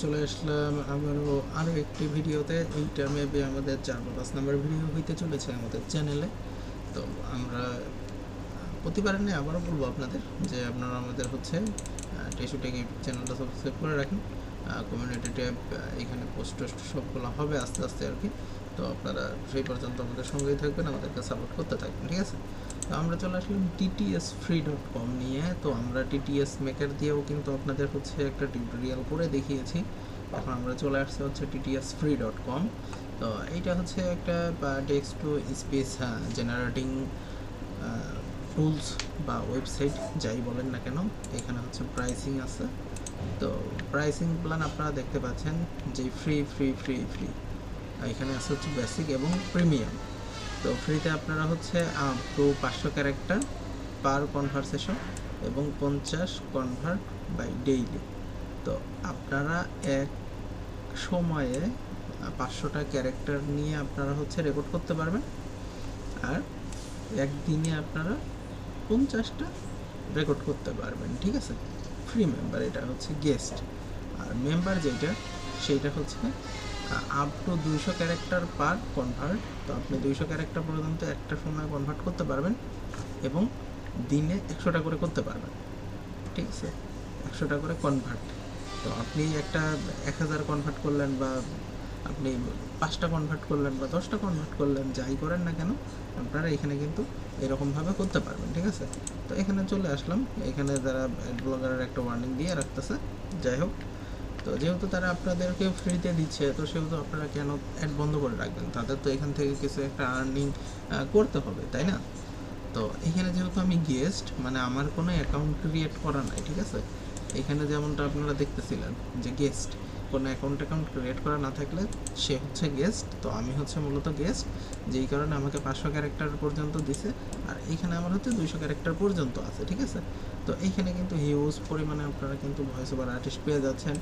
চলে আসলাম আরও একটি ভিডিওতে। এইটা মেবি আমাদের 4 বা 5 নম্বর ভিডিও হইতে চলেছে আমাদের চ্যানেলে। তো আমরা প্রতিবারের নিয়ে আবারও বলবো আপনাদের যে আপনারা আমাদের হচ্ছে টিস্যু টেক ইউটিউব চ্যানেলটা সাবস্ক্রাইব করে রাখেন। কমিউনিটি ট্যাব এখানে পোস্ট টোস্ট সবগুলো হবে আস্তে আস্তে আর কি। তো আপনারা সেই পর্যন্ত আমাদের সঙ্গেই থাকবেন, আমাদেরকে সাপোর্ট করতে থাকবেন, ঠিক আছে? তো আমরা চলে আসলাম TTSFree.com নিয়ে। তো আমরা TTS মেকার দিয়েও কিন্তু আপনাদের হচ্ছে একটা টিউটোরিয়াল করে দেখিয়েছি। এখন আমরা চলে আসছে হচ্ছে TTSFree.com। তো এইটা হচ্ছে একটা text to speech generating tools বা ওয়েবসাইট যাই বলেন না কেন। এখানে হচ্ছে প্রাইসিং আছে। তো প্রাইসিং প্ল্যান আপনারা দেখতে পাচ্ছেন যে ফ্রি ফ্রি ফ্রি ফ্রি এখানে আছে হচ্ছে বেসিক এবং প্রিমিয়াম। তো ফ্রিতে আপনারা হচ্ছে up to 500 character per conversation এবং 50 কনভার্ট বাই ডেইলি। তো আপনারা এক সময়ে 500টা ক্যারেক্টার নিয়ে আপনারা হচ্ছে রেকর্ড করতে পারবেন, আর একদিনে আপনারা 50টা রেকর্ড করতে পারবেন, ঠিক আছে? ফ্রি মেম্বার এটা হচ্ছে গেস্ট, আর মেম্বার যেটা সেইটা হচ্ছে up to 200 character per convert. তো আপনি 200 ক্যারেক্টার পর্যন্ত একটা সময় কনভার্ট করতে পারবেন এবং দিনে 100টা করে করতে পারবেন, ঠিক আছে? 100টা করে কনভার্ট। তো আপনি একটা 1000 কনভার্ট করলেন, বা আপনি 5টা কনভার্ট করলেন, বা 10টা কনভার্ট করলেন, যাই করেন না কেন আপনারা এখানে কিন্তু এরকমভাবে করতে পারবেন, ঠিক আছে? তো এখানে চলে আসলাম। এখানে যারা অ্যাড ব্লগারের একটা ওয়ার্নিং দিয়ে রাখতেছে, যাই হোক। তো যেহেতু তারা আপনাদেরকে ফ্রিতে দিচ্ছে, তো সেহেতু আপনারা কেন অ্যাড বন্ধ করে রাখবেন? তাদের তো এখান থেকে কিছু একটা আর্নিং করতে হবে, তাই না? তো এখানে যেহেতু আমি গেস্ট, মানে আমার কোনো অ্যাকাউন্ট ক্রিয়েট করা নাই, ঠিক আছে? এখানে যেমনটা আপনারা দেখতেছিলেন যে গেস্ট, কোনো অ্যাকাউন্ট ক্রিয়েট করা না থাকলে সে হচ্ছে গেস্ট। তো আমি হচ্ছে মূলত গেস্ট, যেই কারণে আমাকে 500 ক্যারেক্টার পর্যন্ত দিছে, আর এইখানে আমার হচ্ছে 200 ক্যারেক্টার পর্যন্ত আছে, ঠিক আছে? তো এইখানে কিন্তু হিউজ পরিমাণে আপনারা কিন্তু ভয়েস ওভার আর্টিস্ট পেয়ে যাচ্ছেন।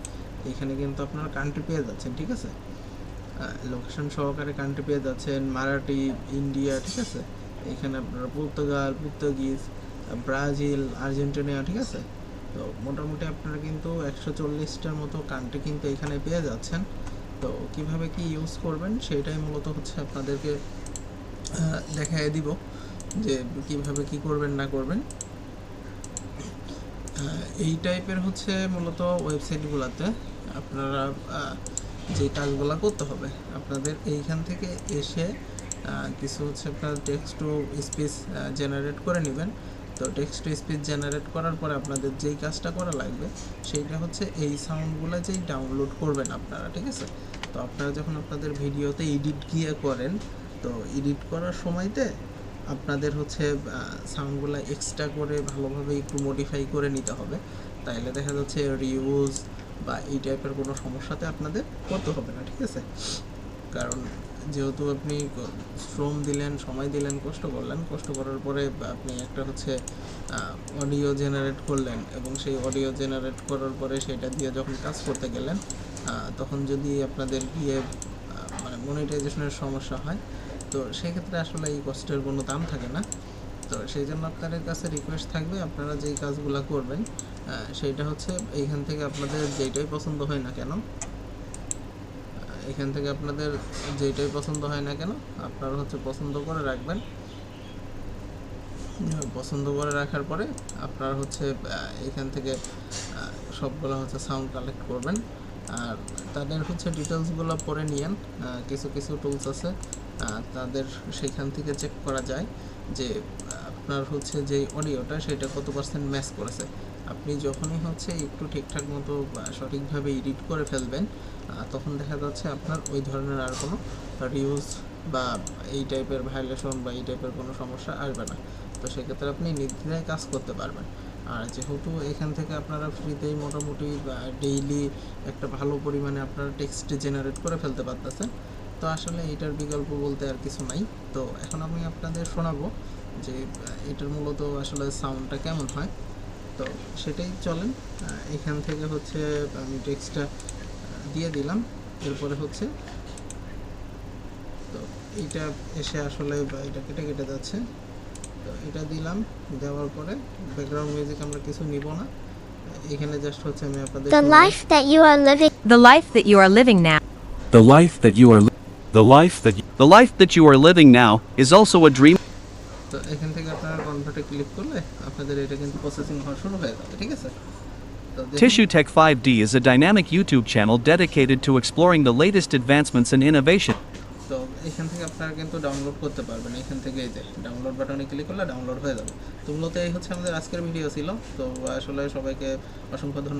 এইখানে কিন্তু আপনারা কান্ট্রি পেয়ে যাচ্ছেন, ঠিক আছে? লোকেশন সহকারে কান্ট্রি পেয়ে যাচ্ছেন, মারাঠি, ইন্ডিয়া, ঠিক আছে? এখানে আপনারা পর্তুগিজ, ব্রাজিল, আর্জেন্টিনা, ঠিক আছে? তো মোটামুটি আপনারা কিন্তু 140টার মতো কান্ট্রি কিন্তু এখানে পেয়ে যাচ্ছেন। তো কিভাবে কি ইউজ করবেন সেটাই মূলত হচ্ছে আপনাদেরকে দেখায় দিব যে কিভাবে কি করবেন না করবেন। এই টাইপের হচ্ছে মূলত ওয়েবসাইটগুলোতে আপনারা যে কাজগুলো করতে হবে, আপনাদের এইখান থেকে এসে কিছু হচ্ছে আপনার টেক্সট টু স্পিচ জেনারেট করে নেবেন। তো টেক্সট টু স্পিচ জেনারেট করার পরে আপনাদের যেই কাজটা করা লাগবে সেইটা হচ্ছে এই সাউন্ডগুলো যেই ডাউনলোড করবেন আপনারা, ঠিক আছে? তো আপনারা যখন আপনাদের ভিডিওতে এডিট গিয়ে করেন, তো এডিট করার সময়তে আপনাদের হচ্ছে সাউন্ডগুলো এক্সট্রা করে ভালোভাবে একটু মডিফাই করে নিতে হবে। তাইলে দেখা যাচ্ছে রিউজ বা এই টাইপের কোনো সমস্যাতে আপনাদের করতে হবে না, ঠিক আছে? কারণ যেহেতু আপনি শ্রম দিলেন, সময় দিলেন, কষ্ট করলেন, কষ্ট করার পরে আপনি একটা হচ্ছে অডিও জেনারেট করলেন, এবং সেই অডিও জেনারেট করার পরে সেটা দিয়ে যখন কাজ করতে গেলেন, তখন যদি আপনাদের গিয়ে মানে মনিটাইজেশনের সমস্যা হয়, তো সেক্ষেত্রে আসলে এই কষ্টের কোনো দাম থাকে না। তো সেই জন্য আপনাদের কাছে রিকোয়েস্ট থাকবে, আপনারা যেই কাজগুলো করবেন সেইটা হচ্ছে এইখান থেকে আপনাদের যেইটাই পছন্দ হয় না কেন, এখান থেকে আপনাদের যেইটাই পছন্দ হয় না কেন আপনারা হচ্ছে পছন্দ করে রাখবেন। পছন্দ করে রাখার পরে আপনারা হচ্ছে এখান থেকে সবগুলো হচ্ছে সাউন্ড কালেক্ট করবেন, আর তাদের হচ্ছে ডিটেলসগুলো পরে নিয়েন। কিছু কিছু টুলস আছে, তাদের সেখান থেকে চেক করা যায় যে আপনার হচ্ছে যে অডিওটা সেটা কত পার্সেন্ট ম্যাচ করেছে। আপনি যখনই হচ্ছে একটু ঠিকঠাক মতো সঠিকভাবে এডিট করে ফেলবেন, তখন দেখা যাচ্ছে আপনার ওই ধরনের আর কোনো রিউজ বা এই টাইপের ভায়োলেশন বা এই টাইপের কোনো সমস্যা আসবে না। তো সেক্ষেত্রে আপনি নির্দ্বিধায় কাজ করতে পারবেন। আর যেহেতু এখান থেকে আপনারা ফ্রিতেই মোটামুটি ডেইলি একটা ভালো পরিমাণে আপনারা টেক্সট জেনারেট করে ফেলতে পারতেছেন, তো আসলে এটার বিকল্প বলতে আর কিছু নাই। তো এখন আমি আপনাদের শোনাবো যে এটার মূলত আসলে সাউন্ডটা কেমন হয়। তো সেটাই চলেন। এখান থেকে হচ্ছে আমি টেক্সটটা দিয়ে দিলাম, এরপরে হচ্ছে তো এইটা এসে আসলে এটা কেটে কেটে যাচ্ছে। তো এটা দিলাম, দেওয়ার পরে ব্যাকগ্রাউন্ড মিউজিক আমরা কিছু নিব না, এখানে জাস্ট হচ্ছে আমি আপনাদের The life that you are living. The life that you are living now. The life that you are The life that you are living now is also a dream. তো এখান থেকে আপনারা কনভার্টে ক্লিক করলে আপনাদের এটা কিন্তু প্রসেসিং হওয়া শুরু হয়ে যাবে, ঠিক আছে? তো দেখুন, Tishu Tech 5D is a dynamic YouTube channel dedicated to exploring the latest advancements in innovation. তো এখান থেকে আপনারা কিন্তু ডাউনলোড করতে পারবেন। এখান থেকে এই যে ডাউনলোড বাটনে ক্লিক করলে ডাউনলোড হয়ে যাবে। তো মূলত এই হচ্ছে আমাদের আজকের ভিডিও ছিল। তো আসলে সবাইকে অসংখ্য ধন্যবাদ।